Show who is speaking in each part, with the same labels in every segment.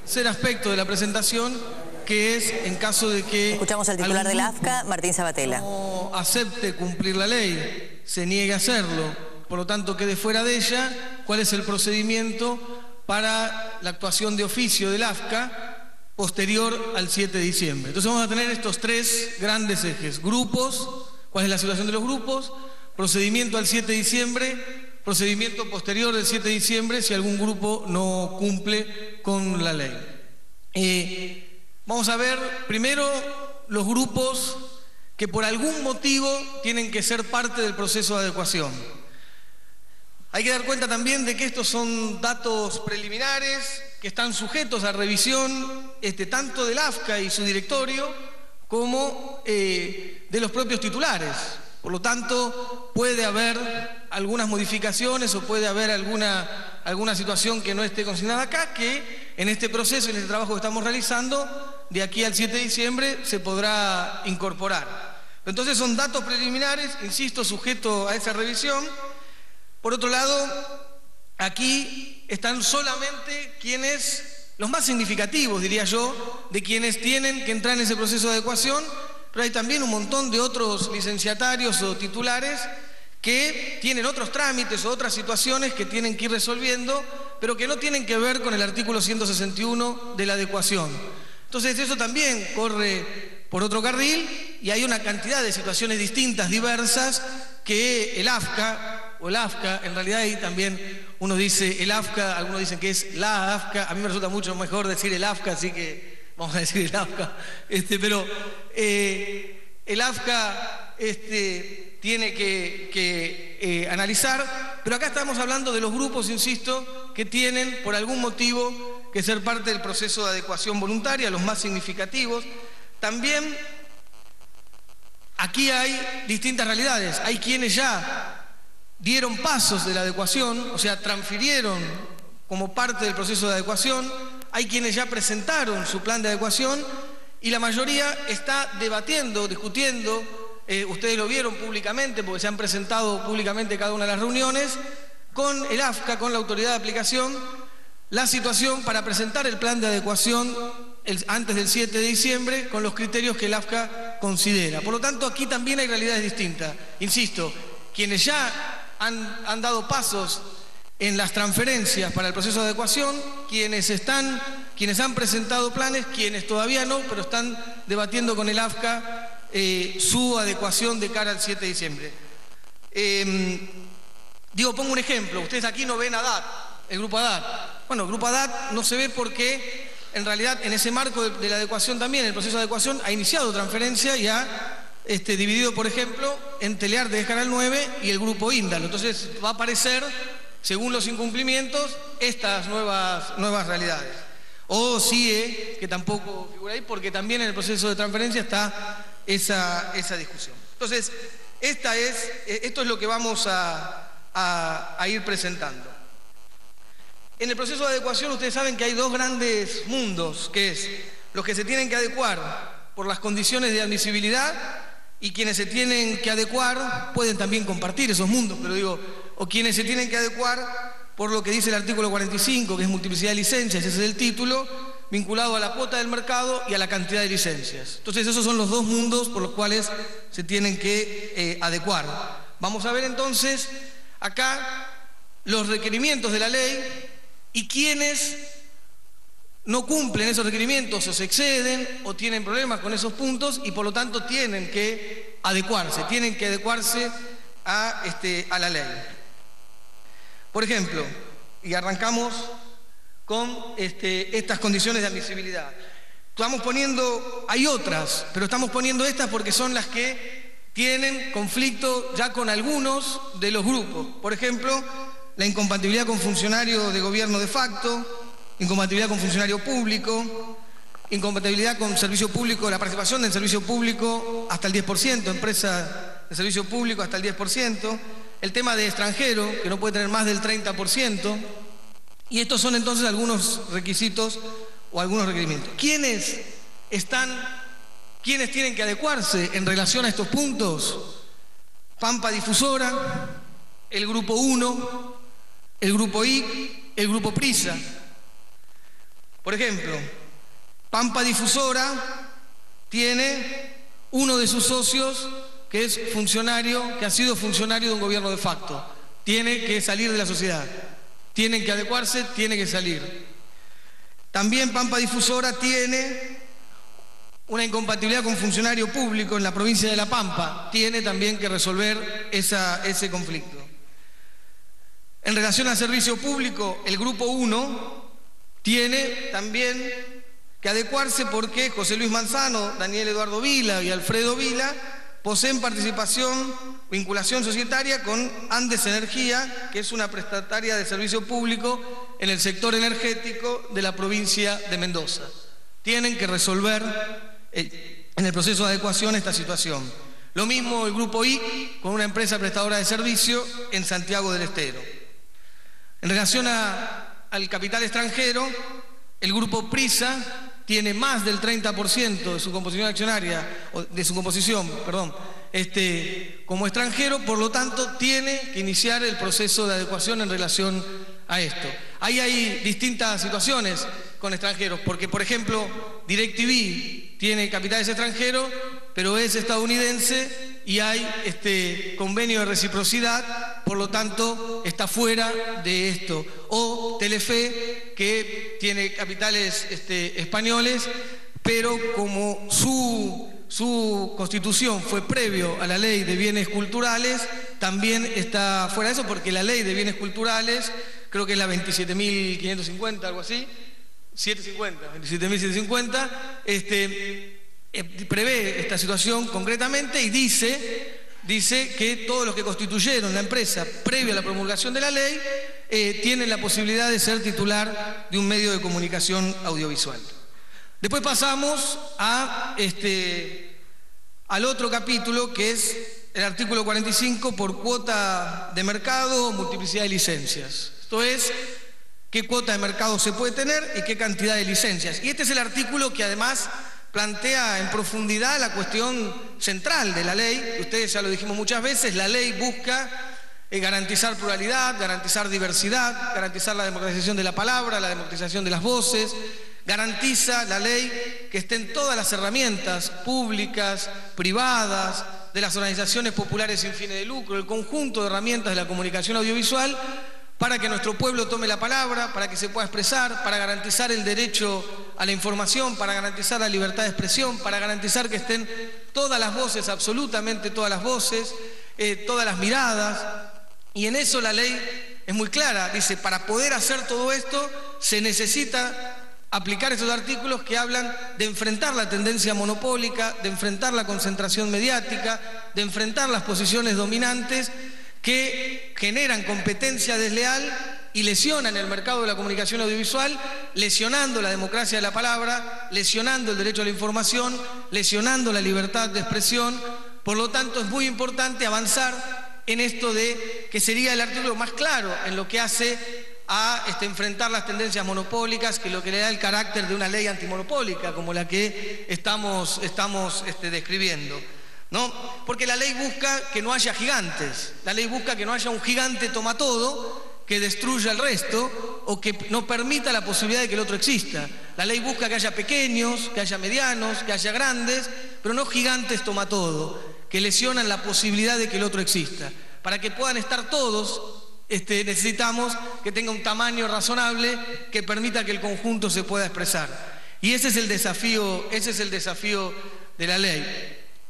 Speaker 1: tercer aspecto de la presentación, que es en caso de que...
Speaker 2: Escuchamos al titular del AFCA, Martín Sabatella.
Speaker 1: No acepte cumplir la ley, se niegue a hacerlo, por lo tanto quede fuera de ella, ¿cuál es el procedimiento para la actuación de oficio del AFCA posterior al 7 de diciembre? Entonces vamos a tener estos tres grandes ejes: grupos, cuál es la situación de los grupos, procedimiento al 7 de diciembre, procedimiento posterior del 7 de diciembre si algún grupo no cumple con la ley. Vamos a ver primero los grupos que por algún motivo tienen que ser parte del proceso de adecuación. Hay que dar cuenta también de que estos son datos preliminares que están sujetos a revisión tanto del AFCA y su directorio como de los propios titulares. Por lo tanto, puede haber algunas modificaciones o puede haber alguna situación que no esté consignada acá, que en este proceso, en este trabajo que estamos realizando, de aquí al 7 de diciembre se podrá incorporar. Entonces son datos preliminares, insisto, sujetos a esa revisión. Por otro lado, aquí están solamente los más significativos, diría yo, de quienes tienen que entrar en ese proceso de adecuación, pero hay también un montón de otros licenciatarios o titulares que tienen otros trámites o otras situaciones que tienen que ir resolviendo, pero que no tienen que ver con el artículo 161 de la adecuación. Entonces eso también corre por otro carril y hay una cantidad de situaciones distintas, diversas, que el AFCA o el AFCA, en realidad ahí también uno dice el AFCA, algunos dicen que es la AFCA, a mí me resulta mucho mejor decir el AFCA, así que vamos a decir el AFCA, pero el AFCA tiene que analizar, pero acá estamos hablando de los grupos, insisto, que tienen por algún motivo que ser parte del proceso de adecuación voluntaria, los más significativos. También aquí hay distintas realidades. Hay quienes ya dieron pasos de la adecuación, o sea, transfirieron como parte del proceso de adecuación. Hay quienes ya presentaron su plan de adecuación y la mayoría está debatiendo, discutiendo. Ustedes lo vieron públicamente porque se han presentado públicamente cada una de las reuniones con el AFCA, con la autoridad de aplicación, la situación para presentar el plan de adecuación antes del 7 de diciembre con los criterios que el AFCA considera. Por lo tanto, aquí también hay realidades distintas. Insisto, quienes ya han dado pasos en las transferencias para el proceso de adecuación, quienes han presentado planes, quienes todavía no, pero están debatiendo con el AFCA su adecuación de cara al 7 de diciembre. Pongo un ejemplo. Ustedes aquí no ven a ADAT, el grupo ADAT. Bueno, el grupo ADAT no se ve porque en realidad en ese marco de la adecuación también, el proceso de adecuación ha iniciado transferencia y ha dividido, por ejemplo, en Telearte de Canal 9 y el grupo Índalo. Entonces va a aparecer, según los incumplimientos, estas nuevas realidades. O CIE, que tampoco figura ahí, porque también en el proceso de transferencia está esa discusión. Entonces, esto es lo que vamos a ir presentando. En el proceso de adecuación ustedes saben que hay dos grandes mundos, que es los que se tienen que adecuar por las condiciones de admisibilidad y quienes se tienen que adecuar pueden también compartir esos mundos, pero o quienes se tienen que adecuar por lo que dice el artículo 45, que es multiplicidad de licencias, ese es el título, vinculado a la cuota del mercado y a la cantidad de licencias. Entonces esos son los dos mundos por los cuales se tienen que adecuar. Vamos a ver entonces acá los requerimientos de la ley y quienes no cumplen esos requerimientos o se exceden o tienen problemas con esos puntos y por lo tanto tienen que adecuarse a la ley. Por ejemplo, y arrancamos con estas condiciones de admisibilidad. Estamos poniendo, hay otras, pero estamos poniendo estas porque son las que tienen conflicto ya con algunos de los grupos. Por ejemplo, la incompatibilidad con funcionario de gobierno de facto, incompatibilidad con funcionario público, incompatibilidad con servicio público, la participación en servicio público hasta el 10%, empresa de servicio público hasta el 10%, el tema de extranjero, que no puede tener más del 30%, y estos son entonces algunos requisitos o algunos requerimientos. ¿Quiénes tienen que adecuarse en relación a estos puntos? Pampa Difusora, el Grupo 1, el Grupo I, el Grupo Prisa. Por ejemplo, Pampa Difusora tiene uno de sus socios que es funcionario, que ha sido funcionario de un gobierno de facto. Tiene que salir de la sociedad. Tienen que adecuarse, tiene que salir. También Pampa Difusora tiene una incompatibilidad con funcionario público en la provincia de La Pampa. Tiene también que resolver ese conflicto. En relación al servicio público, el Grupo 1 tiene también que adecuarse porque José Luis Manzano, Daniel Eduardo Vila y Alfredo Vila poseen vinculación societaria con Andes Energía, que es una prestataria de servicio público en el sector energético de la provincia de Mendoza. Tienen que resolver en el proceso de adecuación esta situación. Lo mismo el Grupo I con una empresa prestadora de servicio en Santiago del Estero. En relación al capital extranjero, el Grupo Prisa tiene más del 30% de su composición accionaria, como extranjero, por lo tanto tiene que iniciar el proceso de adecuación en relación a esto. Ahí hay distintas situaciones con extranjeros, porque por ejemplo DirecTV tiene capitales extranjeros, pero es estadounidense y hay convenio de reciprocidad, por lo tanto está fuera de esto. O Telefe, que tiene capitales españoles, pero como su constitución fue previo a la ley de bienes culturales, también está fuera de eso, porque la ley de bienes culturales, creo que es la 27.550, algo así, 27.750, prevé esta situación concretamente y dice que todos los que constituyeron la empresa previo a la promulgación de la ley tienen la posibilidad de ser titular de un medio de comunicación audiovisual. Después pasamos al otro capítulo, que es el artículo 45 por cuota de mercado o multiplicidad de licencias. Esto es, qué cuota de mercado se puede tener y qué cantidad de licencias. Y este es el artículo que además plantea en profundidad la cuestión central de la ley. Ustedes ya lo dijimos muchas veces, la ley busca garantizar pluralidad, garantizar diversidad, garantizar la democratización de la palabra, la democratización de las voces. Garantiza la ley que estén todas las herramientas públicas, privadas, de las organizaciones populares sin fines de lucro, el conjunto de herramientas de la comunicación audiovisual, para que nuestro pueblo tome la palabra, para que se pueda expresar, para garantizar el derecho a la información, para garantizar la libertad de expresión, para garantizar que estén todas las voces, absolutamente todas las voces, todas las miradas. Y en eso la ley es muy clara, dice, para poder hacer todo esto se necesita aplicar estos artículos que hablan de enfrentar la tendencia monopólica, de enfrentar la concentración mediática, de enfrentar las posiciones dominantes que generan competencia desleal y lesionan el mercado de la comunicación audiovisual, lesionando la democracia de la palabra, lesionando el derecho a la información, lesionando la libertad de expresión. Por lo tanto, es muy importante avanzar en esto de que sería el artículo más claro en lo que hace a enfrentar las tendencias monopólicas, que es lo que le da el carácter de una ley antimonopólica, como la que estamos describiendo, ¿no? Porque la ley busca que no haya gigantes, la ley busca que no haya un gigante toma todo, que destruya el resto, o que no permita la posibilidad de que el otro exista. La ley busca que haya pequeños, que haya medianos, que haya grandes, pero no gigantes toma todo, que lesionan la posibilidad de que el otro exista. Para que puedan estar todos, necesitamos que tenga un tamaño razonable que permita que el conjunto se pueda expresar. Y ese es el desafío de la ley.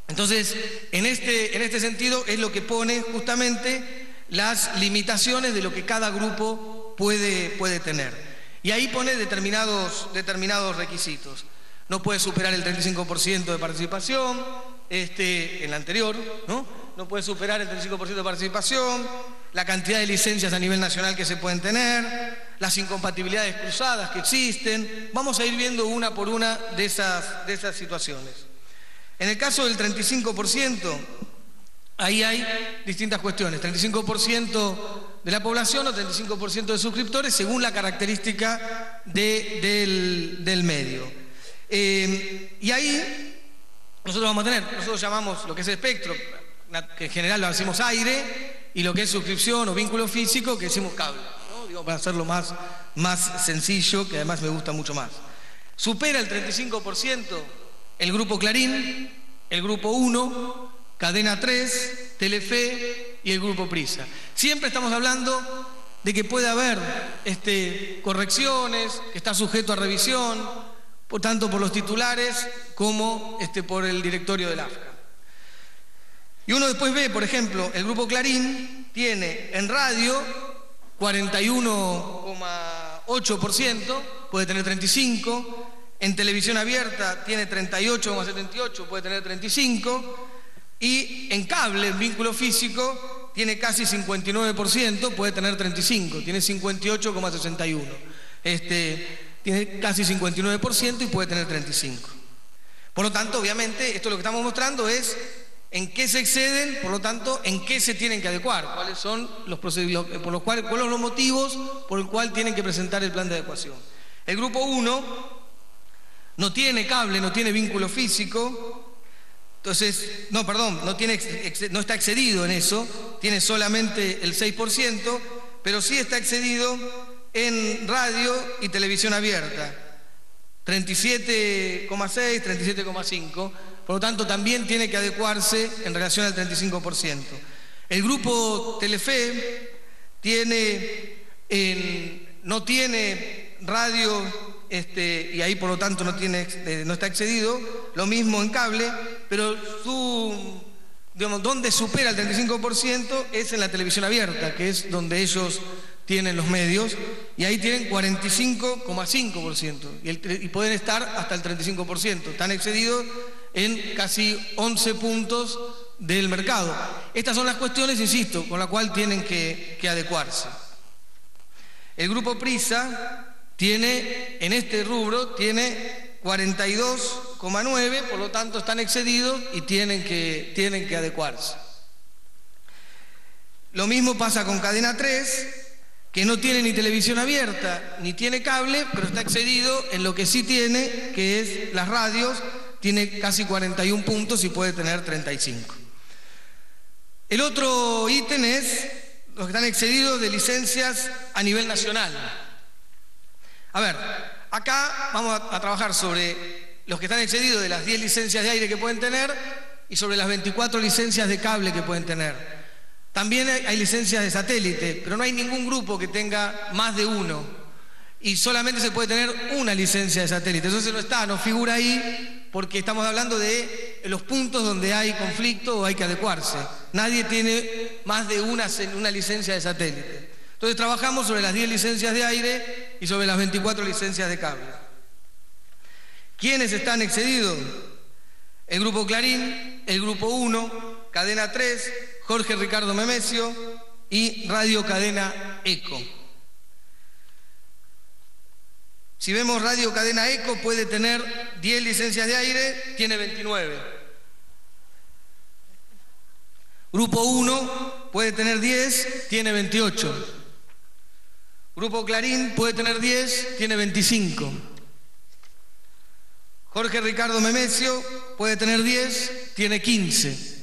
Speaker 1: Entonces, en este sentido es lo que pone justamente las limitaciones de lo que cada grupo puede tener. Y ahí pone determinados requisitos. No puede superar el 35% de participación, en la anterior, ¿no? No puede superar el 35% de participación, la cantidad de licencias a nivel nacional que se pueden tener, las incompatibilidades cruzadas que existen. Vamos a ir viendo una por una de esas situaciones. En el caso del 35%, ahí hay distintas cuestiones. 35% de la población o 35% de suscriptores según la característica del medio. Y ahí nosotros vamos a tener, nosotros llamamos lo que es espectro, que en general lo decimos aire, y lo que es suscripción o vínculo físico, que decimos cable, ¿no? Digo, para hacerlo más sencillo, que además me gusta mucho más. Supera el 35% el Grupo Clarín, el Grupo 1, Cadena 3, Telefe y el Grupo Prisa. Siempre estamos hablando de que puede haber correcciones, que está sujeto a revisión, tanto por los titulares como por el directorio del AFCA. Y uno después ve, por ejemplo, el Grupo Clarín tiene en radio 41,8%, puede tener 35%, en televisión abierta tiene 38,78%, puede tener 35%, y en cable, en vínculo físico, tiene casi 59%, puede tener 35%, tiene 58,61%. Tiene casi 59% y puede tener 35%. Por lo tanto, obviamente, esto lo que estamos mostrando es en qué se exceden, por lo tanto, en qué se tienen que adecuar, cuáles son cuáles son los motivos por el cual tienen que presentar el plan de adecuación. El Grupo 1 no tiene cable, no tiene vínculo físico, entonces, no está excedido en eso, tiene solamente el 6%, pero sí está excedido en radio y televisión abierta, 37,6, 37,5%, por lo tanto también tiene que adecuarse en relación al 35%. El Grupo Telefe no tiene radio y ahí por lo tanto no está excedido, lo mismo en cable, pero donde supera el 35% es en la televisión abierta, que es donde ellos tienen los medios, y ahí tienen 45,5% y pueden estar hasta el 35%, están excedidos en casi 11 puntos del mercado. Estas son las cuestiones, insisto, con las cuales tienen que adecuarse. El Grupo Prisa tiene, en este rubro, tiene 42,9%, por lo tanto están excedidos y tienen que adecuarse. Lo mismo pasa con Cadena 3, que no tiene ni televisión abierta ni tiene cable, pero está excedido en lo que sí tiene, que es las radios, tiene casi 41 puntos y puede tener 35. El otro ítem es los que están excedidos de licencias a nivel nacional. A ver, acá vamos a trabajar sobre los que están excedidos de las 10 licencias de aire que pueden tener y sobre las 24 licencias de cable que pueden tener. También hay licencias de satélite, pero no hay ningún grupo que tenga más de uno. Y solamente se puede tener una licencia de satélite. Entonces no figura ahí, porque estamos hablando de los puntos donde hay conflicto o hay que adecuarse. Nadie tiene más de una licencia de satélite. Entonces trabajamos sobre las 10 licencias de aire y sobre las 24 licencias de cable. ¿Quiénes están excedidos? El Grupo Clarín, el Grupo 1, Cadena 3, Jorge Ricardo Memesio y Radio Cadena ECO. Si vemos Radio Cadena ECO, puede tener 10 licencias de aire, tiene 29. Grupo 1 puede tener 10, tiene 28. Grupo Clarín puede tener 10, tiene 25. Jorge Ricardo Memesio puede tener 10, tiene 15.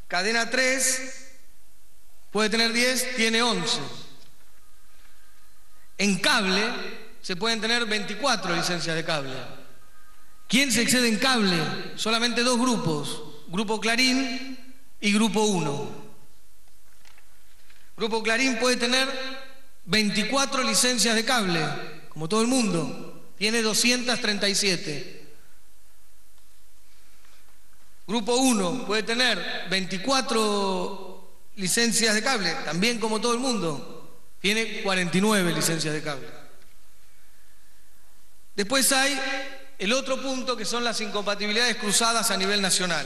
Speaker 1: Cadena 3 puede tener 10, tiene 11. En cable se pueden tener 24 licencias de cable. ¿Quién se excede en cable? Solamente dos grupos, Grupo Clarín y Grupo 1. Grupo Clarín puede tener 24 licencias de cable, como todo el mundo, tiene 237. Grupo 1 puede tener 24 licencias de cable, también como todo el mundo, tiene 49 licencias de cable. Después hay el otro punto, que son las incompatibilidades cruzadas a nivel nacional.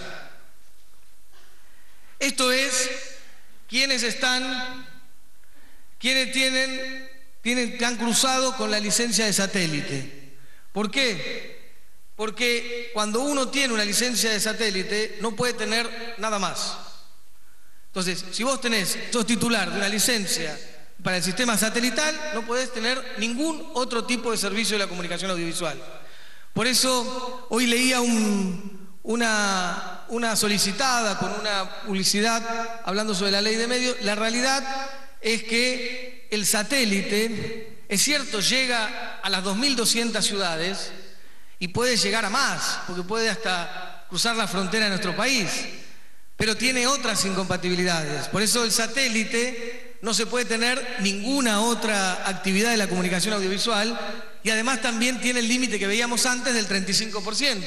Speaker 1: Esto es quienes han cruzado con la licencia de satélite. ¿Por qué? Porque cuando uno tiene una licencia de satélite no puede tener nada más. Entonces, si vos sos titular de una licencia para el sistema satelital, no podés tener ningún otro tipo de servicio de la comunicación audiovisual. Por eso hoy leía una solicitada con una publicidad hablando sobre la ley de medios. La realidad es que el satélite Es cierto, llega a las 2.200 ciudades y puede llegar a más, porque puede hasta cruzar la frontera de nuestro país, pero tiene otras incompatibilidades. Por eso el satélite no se puede tener ninguna otra actividad de la comunicación audiovisual y además también tiene el límite que veíamos antes del 35%.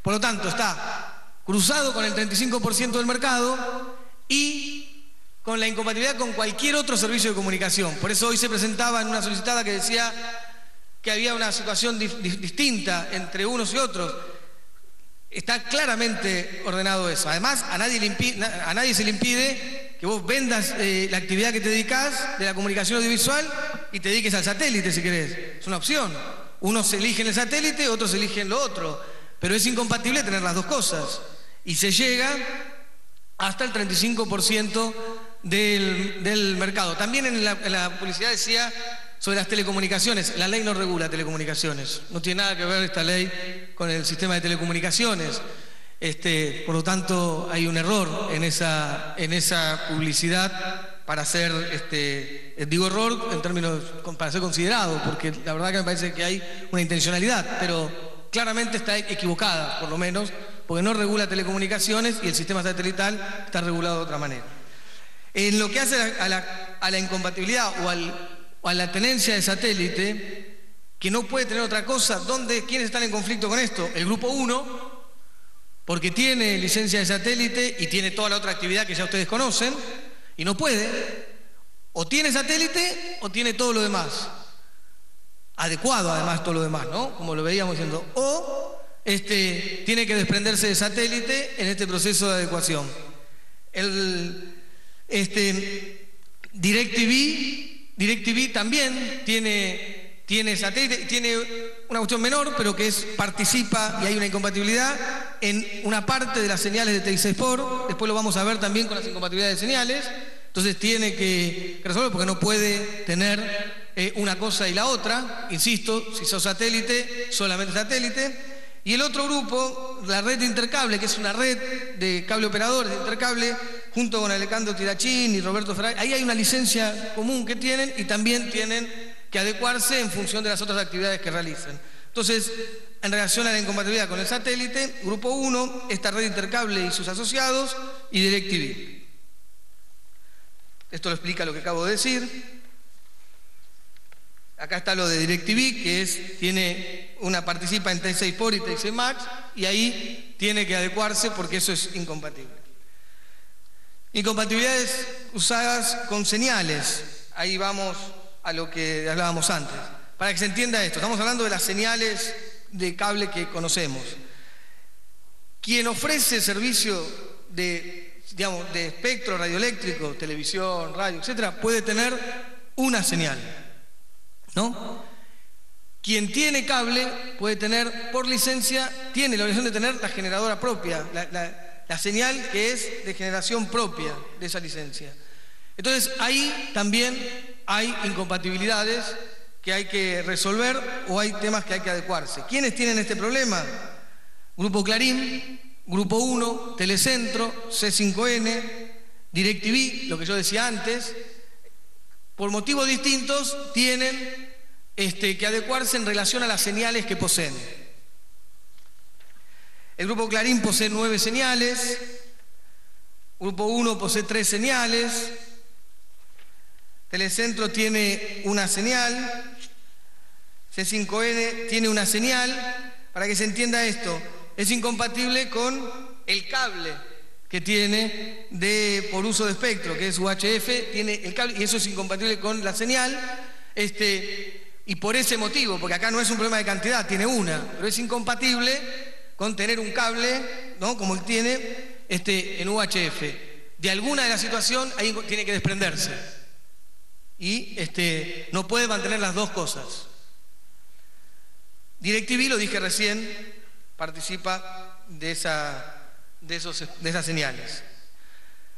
Speaker 1: Por lo tanto, está cruzado con el 35% del mercado y con la incompatibilidad con cualquier otro servicio de comunicación. Por eso hoy se presentaba en una solicitada que decía que había una situación distinta entre unos y otros. Está claramente ordenado eso. Además, a nadie se le impide que vos vendas la actividad que te dedicás de la comunicación audiovisual y te dediques al satélite si querés. Es una opción. Unos eligen el satélite, otros eligen lo otro. Pero es incompatible tener las dos cosas. Y se llega hasta el 35% del mercado. También en la publicidad decía sobre las telecomunicaciones. La ley no regula telecomunicaciones. No tiene nada que ver esta ley con el sistema de telecomunicaciones. Por lo tanto, hay un error en esa publicidad para ser, digo error en términos para ser considerado, porque la verdad que me parece que hay una intencionalidad, pero claramente está equivocada, por lo menos, porque no regula telecomunicaciones y el sistema satelital está regulado de otra manera. En lo que hace a la incompatibilidad o a la tenencia de satélite, que no puede tener otra cosa, ¿quiénes están en conflicto con esto? El grupo 1, porque tiene licencia de satélite y tiene toda la otra actividad que ya ustedes conocen, y no puede. O tiene satélite o tiene todo lo demás. Adecuado además todo lo demás, ¿no? Como lo veíamos diciendo. O tiene que desprenderse de satélite en este proceso de adecuación. DirecTV también tiene satélite, tiene una cuestión menor, pero que participa y hay una incompatibilidad en una parte de las señales de TIC Sport. Después lo vamos a ver también con las incompatibilidades de señales. Entonces tiene que resolver porque no puede tener una cosa y la otra. Insisto, si sos satélite, solamente satélite. Y el otro grupo, la red de intercable, que es una red de cable operadores de intercable, junto con Alejandro Tirachín y Roberto Ferrari, ahí hay una licencia común que tienen y también tienen que adecuarse en función de las otras actividades que realizan. Entonces, en relación a la incompatibilidad con el satélite, grupo 1, esta red de intercable y sus asociados, y DirecTV. Esto lo explica lo que acabo de decir. Acá está lo de DirecTV, que participa en TIC Sport y TIC Max, y ahí tiene que adecuarse porque eso es incompatible. Incompatibilidades usadas con señales. Ahí vamos a lo que hablábamos antes. Para que se entienda esto, estamos hablando de las señales de cable que conocemos. Quien ofrece servicio de espectro radioeléctrico, televisión, radio, etcétera, puede tener una señal, ¿no? Quien tiene cable puede tener, por licencia, tiene la obligación de tener la generadora propia, la señal que es de generación propia de esa licencia. Entonces, ahí también hay incompatibilidades que hay que resolver o hay temas que hay que adecuarse. ¿Quiénes tienen este problema? Grupo Clarín, Grupo 1, Telecentro, C5N, DirecTV, lo que yo decía antes, por motivos distintos tienen que adecuarse en relación a las señales que poseen. El Grupo Clarín posee 9 señales, Grupo 1 posee 3 señales, Telecentro tiene una señal, C5N tiene una señal. Para que se entienda esto, es incompatible con el cable que tiene por uso de espectro, que es UHF, tiene el cable, y eso es incompatible con la señal, y por ese motivo, porque acá no es un problema de cantidad, tiene una, pero es incompatible con tener un cable, ¿no?, como él tiene en UHF. De alguna de las situaciones ahí tiene que desprenderse. Y no puede mantener las dos cosas. DirecTV, lo dije recién, participa de esas señales.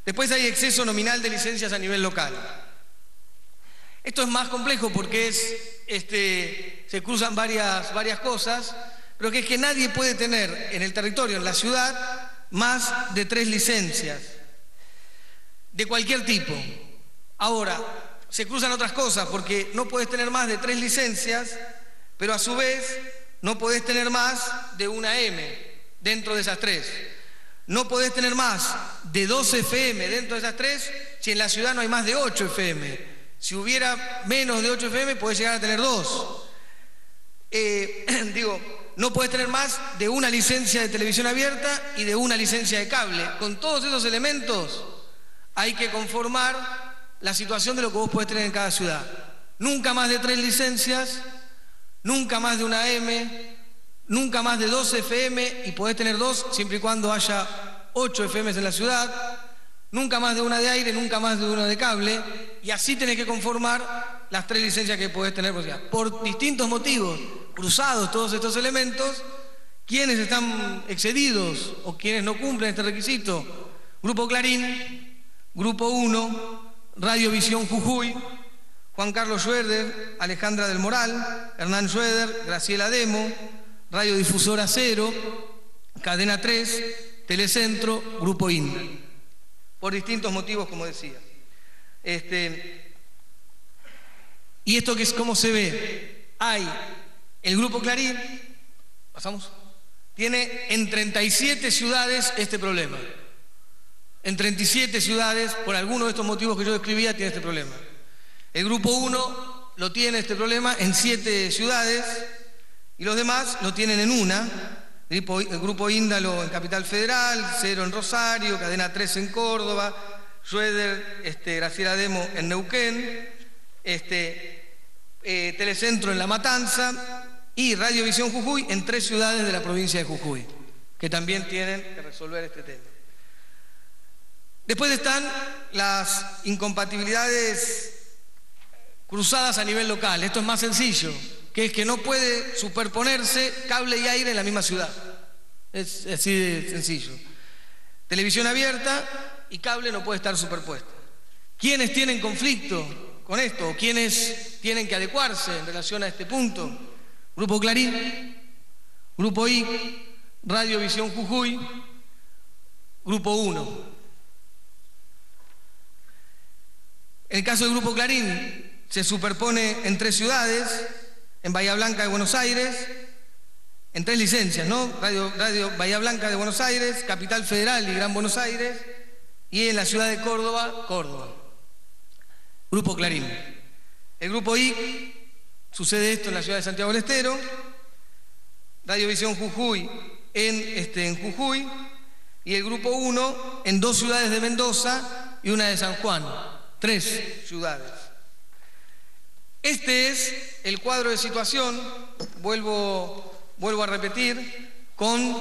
Speaker 1: Después hay exceso nominal de licencias a nivel local. Esto es más complejo porque se cruzan varias cosas, pero que es que nadie puede tener en el territorio, en la ciudad, más de 3 licencias, de cualquier tipo. Ahora, se cruzan otras cosas, porque no podés tener más de 3 licencias, pero a su vez no podés tener más de una M dentro de esas 3. No podés tener más de 2 FM dentro de esas 3 si en la ciudad no hay más de 8 FM. Si hubiera menos de 8 FM podés llegar a tener 2. No podés tener más de una licencia de televisión abierta y de una licencia de cable. Con todos esos elementos hay que conformar la situación de lo que vos podés tener en cada ciudad. Nunca más de 3 licencias, nunca más de una M, nunca más de 2 FM, y podés tener 2 siempre y cuando haya 8 FMs en la ciudad, nunca más de una de aire, nunca más de una de cable, y así tenés que conformar las 3 licencias que podés tener por distintos motivos, cruzados todos estos elementos. ¿Quiénes están excedidos o quienes no cumplen este requisito? Grupo Clarín, Grupo 1, Radio Visión Jujuy, Juan Carlos Schroeder, Alejandra del Moral, Hernán Schroeder, Graciela Demo, Radio Difusora 0, Cadena 3, Telecentro, Grupo INDA. Por distintos motivos, como decía. Y esto que es cómo se ve. Hay el Grupo Clarín, pasamos, tiene en 37 ciudades este problema. En 37 ciudades, por alguno de estos motivos que yo describía, tiene este problema. El Grupo 1 lo tiene este problema en 7 ciudades y los demás lo tienen en una. El Grupo Índalo en Capital Federal, 0 en Rosario, Cadena 3 en Córdoba, Schroeder, Graciela Demo en Neuquén, Telecentro en La Matanza y Radio Visión Jujuy en 3 ciudades de la provincia de Jujuy, que también tienen que resolver este tema. Después están las incompatibilidades cruzadas a nivel local. Esto es más sencillo, que es que no puede superponerse cable y aire en la misma ciudad. Es así de sencillo. Televisión abierta y cable no puede estar superpuesto. ¿Quiénes tienen conflicto con esto? ¿O quiénes tienen que adecuarse en relación a este punto? Grupo Clarín, Grupo I, Radio Visión Jujuy, Grupo 1. En el caso del Grupo Clarín, se superpone en 3 ciudades, en Bahía Blanca de Buenos Aires, en 3 licencias, ¿no? Radio Bahía Blanca de Buenos Aires, Capital Federal y Gran Buenos Aires, y en la ciudad de Córdoba, Córdoba. Grupo Clarín. El Grupo I, sucede esto en la ciudad de Santiago del Estero, Radio Visión Jujuy en Jujuy, y el Grupo 1 en 2 ciudades de Mendoza y una de San Juan. 3 ciudades. Este es el cuadro de situación, vuelvo a repetir, con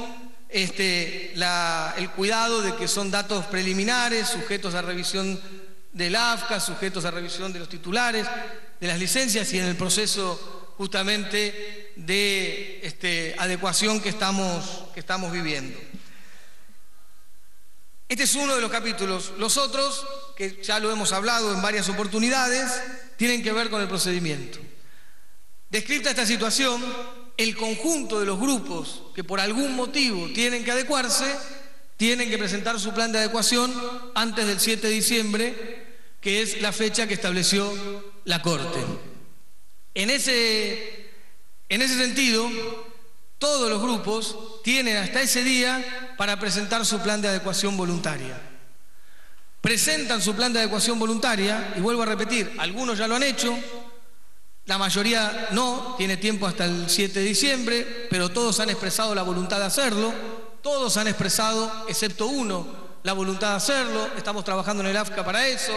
Speaker 1: el cuidado de que son datos preliminares, sujetos a revisión del AFCA, sujetos a revisión de los titulares, de las licencias y en el proceso justamente de adecuación que estamos viviendo. Este es uno de los capítulos. Los otros, que ya lo hemos hablado en varias oportunidades, tienen que ver con el procedimiento. Descrita esta situación, el conjunto de los grupos que por algún motivo tienen que adecuarse, tienen que presentar su plan de adecuación antes del 7 de diciembre, que es la fecha que estableció la Corte. En ese sentido, todos los grupos tienen hasta ese día para presentar su plan de adecuación voluntaria. Presentan su plan de adecuación voluntaria, y vuelvo a repetir, algunos ya lo han hecho, la mayoría no, tiene tiempo hasta el 7 de diciembre, pero todos han expresado la voluntad de hacerlo, todos han expresado, excepto uno, la voluntad de hacerlo. Estamos trabajando en el AFCA para eso,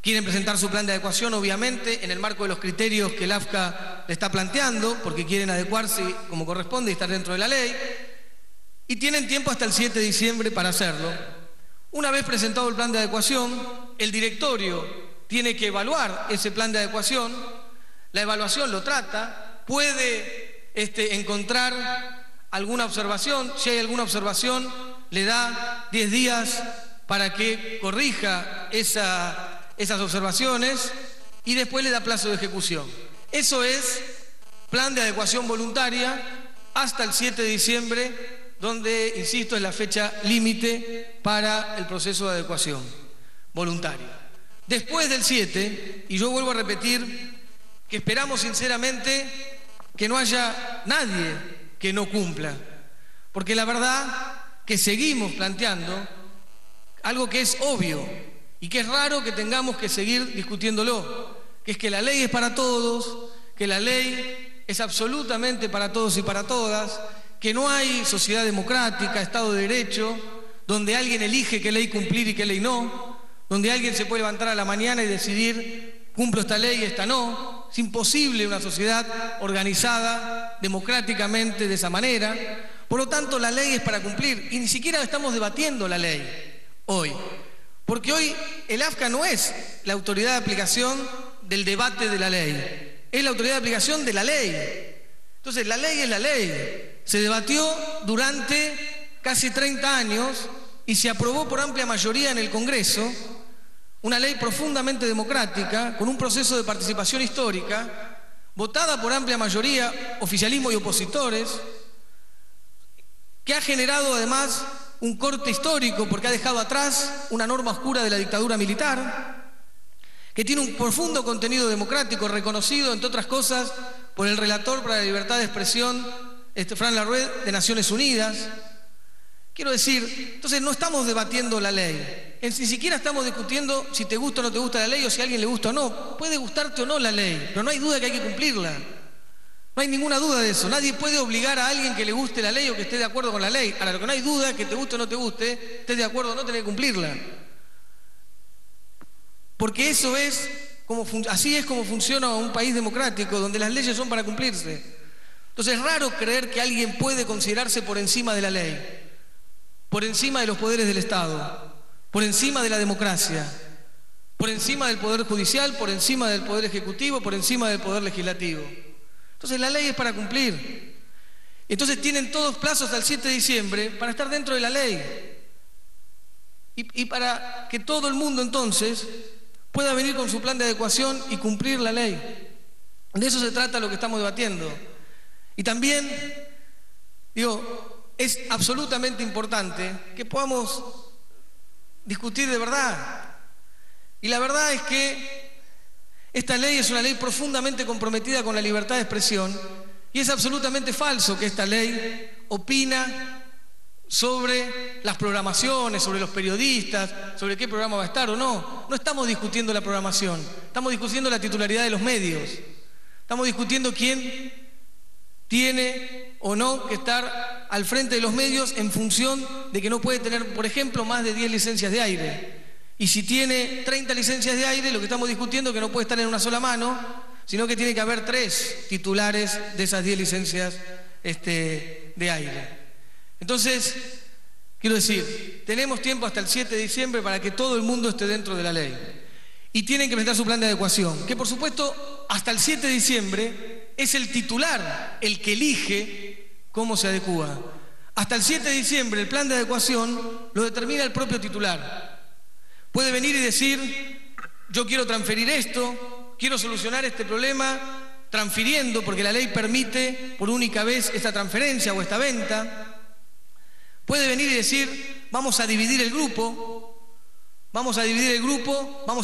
Speaker 1: quieren presentar su plan de adecuación, obviamente, en el marco de los criterios que el AFCA le está planteando, porque quieren adecuarse como corresponde y estar dentro de la ley, y tienen tiempo hasta el 7 de diciembre para hacerlo. Una vez presentado el plan de adecuación, el directorio tiene que evaluar ese plan de adecuación, la evaluación lo trata, puede encontrar alguna observación, si hay alguna observación, le da 10 días para que corrija esas observaciones y después le da plazo de ejecución. Eso es plan de adecuación voluntaria hasta el 7 de diciembre, donde, insisto, es la fecha límite para el proceso de adecuación voluntaria. Después del 7, y yo vuelvo a repetir que esperamos sinceramente que no haya nadie que no cumpla, porque la verdad que seguimos planteando algo que es obvio y que es raro que tengamos que seguir discutiéndolo, que es que la ley es para todos, que la ley es absolutamente para todos y para todas, que no hay sociedad democrática, Estado de Derecho, donde alguien elige qué ley cumplir y qué ley no, donde alguien se puede levantar a la mañana y decidir cumplo esta ley y esta no. Es imposible una sociedad organizada democráticamente de esa manera. Por lo tanto, la ley es para cumplir y ni siquiera estamos debatiendo la ley hoy, porque hoy el AFCA no es la autoridad de aplicación del debate de la ley, es la autoridad de aplicación de la ley. Entonces, la ley es la ley. Se debatió durante casi 30 años y se aprobó por amplia mayoría en el Congreso, una ley profundamente democrática, con un proceso de participación histórica, votada por amplia mayoría, oficialismo y opositores, que ha generado además un corte histórico porque ha dejado atrás una norma oscura de la dictadura militar, que tiene un profundo contenido democrático reconocido, entre otras cosas, por el relator para la libertad de expresión, Fran Larrué, de Naciones Unidas. Quiero decir, entonces no estamos debatiendo la ley, ni siquiera estamos discutiendo si te gusta o no te gusta la ley o si a alguien le gusta o no. Puede gustarte o no la ley, pero no hay duda que hay que cumplirla. No hay ninguna duda de eso. Nadie puede obligar a alguien que le guste la ley o que esté de acuerdo con la ley. Ahora, lo que no hay duda es que te guste o no te guste, estés de acuerdo o no, tenés que cumplirla. Porque eso es así es como funciona un país democrático, donde las leyes son para cumplirse. Entonces es raro creer que alguien puede considerarse por encima de la ley, por encima de los poderes del Estado, por encima de la democracia, por encima del Poder Judicial, por encima del Poder Ejecutivo, por encima del Poder Legislativo. Entonces la ley es para cumplir. Entonces tienen todos plazos hasta el 7 de diciembre para estar dentro de la ley. Y para que todo el mundo entonces pueda venir con su plan de adecuación y cumplir la ley. De eso se trata lo que estamos debatiendo. Y también, es absolutamente importante que podamos discutir de verdad. Y la verdad es que esta ley es una ley profundamente comprometida con la libertad de expresión y es absolutamente falso que esta ley opina sobre las programaciones, sobre los periodistas, sobre qué programa va a estar o no. No estamos discutiendo la programación, estamos discutiendo la titularidad de los medios. Estamos discutiendo quién tiene o no que estar al frente de los medios en función de que no puede tener, por ejemplo, más de 10 licencias de aire. Y si tiene 30 licencias de aire, lo que estamos discutiendo es que no puede estar en una sola mano, sino que tiene que haber 3 titulares de esas 10 licencias de aire. Entonces, quiero decir, tenemos tiempo hasta el 7 de diciembre para que todo el mundo esté dentro de la ley. Y tienen que presentar su plan de adecuación, que por supuesto, hasta el 7 de diciembre es el titular el que elige cómo se adecúa. Hasta el 7 de diciembre el plan de adecuación lo determina el propio titular. Puede venir y decir, yo quiero transferir esto, quiero solucionar este problema, transfiriendo, porque la ley permite por única vez esta transferencia o esta venta. Puede venir y decir, vamos a dividir el grupo, vamos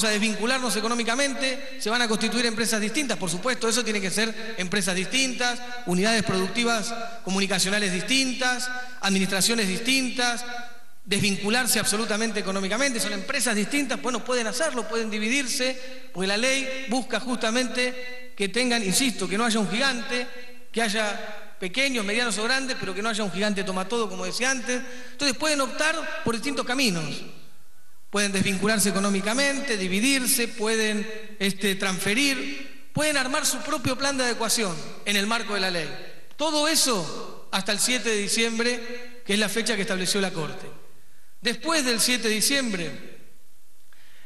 Speaker 1: a desvincularnos económicamente, se van a constituir empresas distintas, por supuesto, eso tiene que ser empresas distintas, unidades productivas comunicacionales distintas, administraciones distintas, desvincularse absolutamente económicamente, son empresas distintas, bueno, pueden hacerlo, pueden dividirse, porque la ley busca justamente que tengan, insisto, que no haya un gigante, que haya pequeños, medianos o grandes, pero que no haya un gigante toma todo, como decía antes. Entonces pueden optar por distintos caminos. Pueden desvincularse económicamente, dividirse, pueden transferir, pueden armar su propio plan de adecuación en el marco de la ley. Todo eso hasta el 7 de diciembre, que es la fecha que estableció la Corte. Después del 7 de diciembre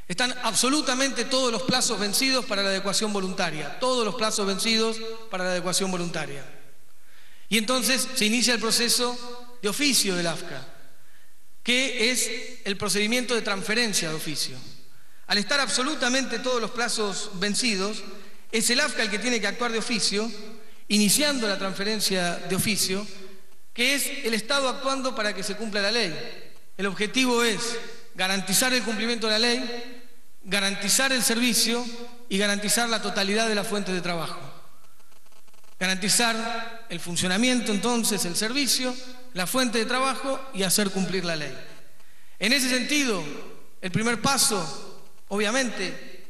Speaker 1: están absolutamente todos los plazos vencidos para la adecuación voluntaria, todos los plazos vencidos para la adecuación voluntaria. Y entonces se inicia el proceso de oficio del AFCA, que es el procedimiento de transferencia de oficio. Al estar absolutamente todos los plazos vencidos, es el AFCA el que tiene que actuar de oficio, iniciando la transferencia de oficio, que es el Estado actuando para que se cumpla la ley. El objetivo es garantizar el cumplimiento de la ley garantizar el servicio y garantizar la totalidad de la fuente de trabajo. Garantizar el funcionamiento, entonces, el servicio, la fuente de trabajo y hacer cumplir la ley. En ese sentido, el primer paso, obviamente,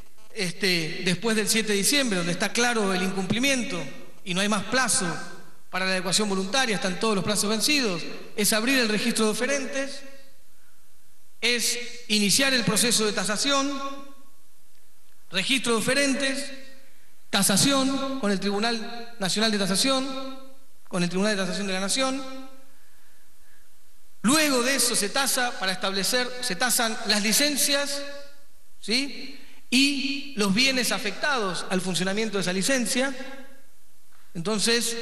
Speaker 1: después del 7 de diciembre, donde está claro el incumplimiento y no hay más plazo para la adecuación voluntaria, están todos los plazos vencidos, es abrir el registro de oferentes, es iniciar el proceso de tasación, registro de oferentes, tasación con el Tribunal Nacional de Tasación, con el Tribunal de Tasación de la Nación. Luego de eso se tasan las licencias, ¿sí?, y los bienes afectados al funcionamiento de esa licencia. Entonces,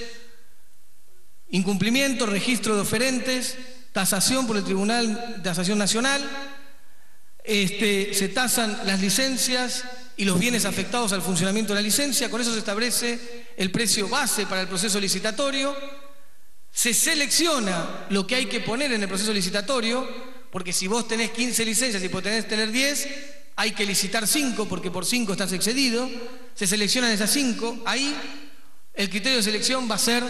Speaker 1: incumplimiento, registro de oferentes, tasación por el Tribunal de Tasación Nacional, se tasan las licencias y los bienes afectados al funcionamiento de la licencia. Con eso se establece el precio base para el proceso licitatorio. Se selecciona lo que hay que poner en el proceso licitatorio, porque si vos tenés 15 licencias y podés tener 10, hay que licitar 5, porque por 5 estás excedido. Se seleccionan esas 5. Ahí el criterio de selección va a ser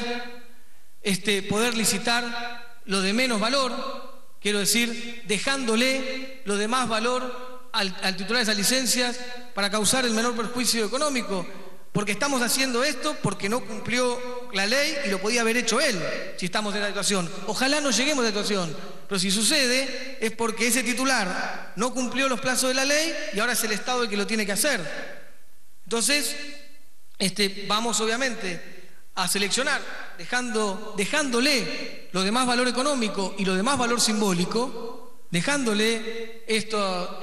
Speaker 1: poder licitar lo de menos valor, quiero decir, dejándole lo de más valor al titular de esas licencias para causar el menor perjuicio económico, porque estamos haciendo esto porque no cumplió la ley y lo podía haber hecho él, si estamos en la situación. Ojalá no lleguemos a la situación, pero si sucede es porque ese titular no cumplió los plazos de la ley y ahora es el Estado el que lo tiene que hacer. Entonces, vamos obviamente a seleccionar, dejándole lo de más valor económico y lo de más valor simbólico, dejándole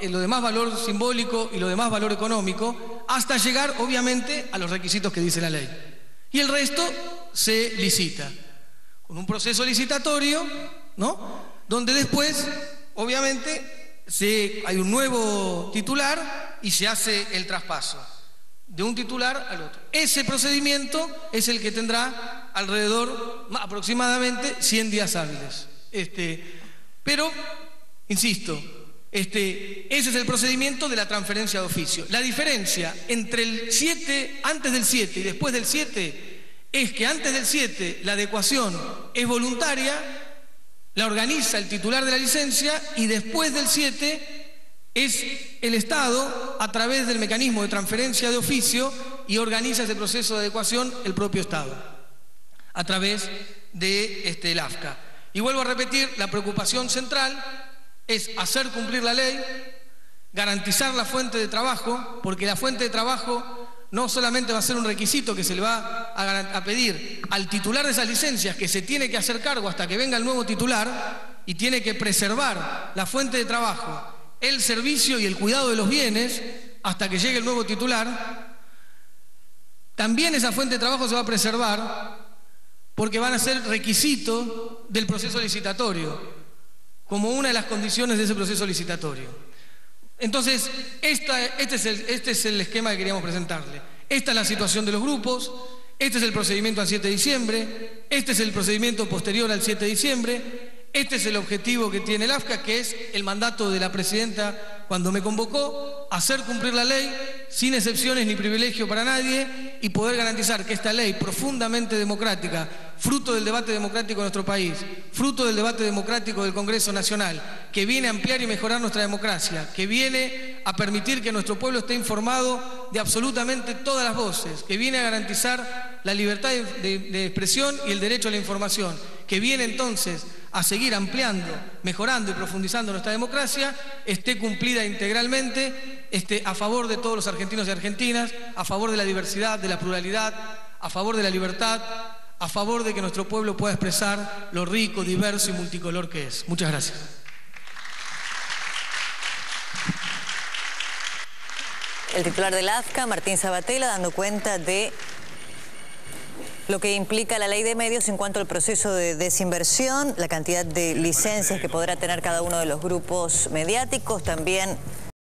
Speaker 1: lo de más valor simbólico y lo de más valor económico, hasta llegar obviamente a los requisitos que dice la ley. Y el resto se licita, con un proceso licitatorio, ¿no?, donde después, obviamente, hay un nuevo titular y se hace el traspaso de un titular al otro. Ese procedimiento es el que tendrá aproximadamente 100 días hábiles. Pero, insisto, ese es el procedimiento de la transferencia de oficio. La diferencia entre antes del 7 y después del 7 es que antes del 7 la adecuación es voluntaria, la organiza el titular de la licencia, y después del 7 es el Estado, a través del mecanismo de transferencia de oficio, y organiza ese proceso de adecuación el propio Estado, a través de el AFCA. Y vuelvo a repetir, la preocupación central es hacer cumplir la ley, garantizar la fuente de trabajo, porque la fuente de trabajo no solamente va a ser un requisito que se le va a pedir al titular de esas licencias, que se tiene que hacer cargo hasta que venga el nuevo titular, y tiene que preservar la fuente de trabajo, el servicio y el cuidado de los bienes hasta que llegue el nuevo titular. También esa fuente de trabajo se va a preservar porque van a ser requisito del proceso licitatorio, como una de las condiciones de ese proceso licitatorio. Entonces, este es el esquema que queríamos presentarle. Esta es la situación de los grupos, este es el procedimiento al 7 de diciembre, este es el procedimiento posterior al 7 de diciembre, este es el objetivo que tiene el AFCA, que es el mandato de la presidenta cuando me convocó: hacer cumplir la ley sin excepciones ni privilegio para nadie, y poder garantizar que esta ley profundamente democrática, fruto del debate democrático de nuestro país, fruto del debate democrático del Congreso Nacional, que viene a ampliar y mejorar nuestra democracia, que viene a permitir que nuestro pueblo esté informado de absolutamente todas las voces, que viene a garantizar la libertad de expresión y el derecho a la información, que viene entonces a seguir ampliando, mejorando y profundizando nuestra democracia, esté cumplida integralmente, a favor de todos los argentinos y argentinas, a favor de la diversidad, de la pluralidad, a favor de la libertad, a favor de que nuestro pueblo pueda expresar lo rico, diverso y multicolor que es. Muchas gracias.
Speaker 2: El titular del AFCA, Martín Sabatella, dando cuenta de lo que implica la ley de medios en cuanto al proceso de desinversión, la cantidad de licencias que podrá tener cada uno de los grupos mediáticos, también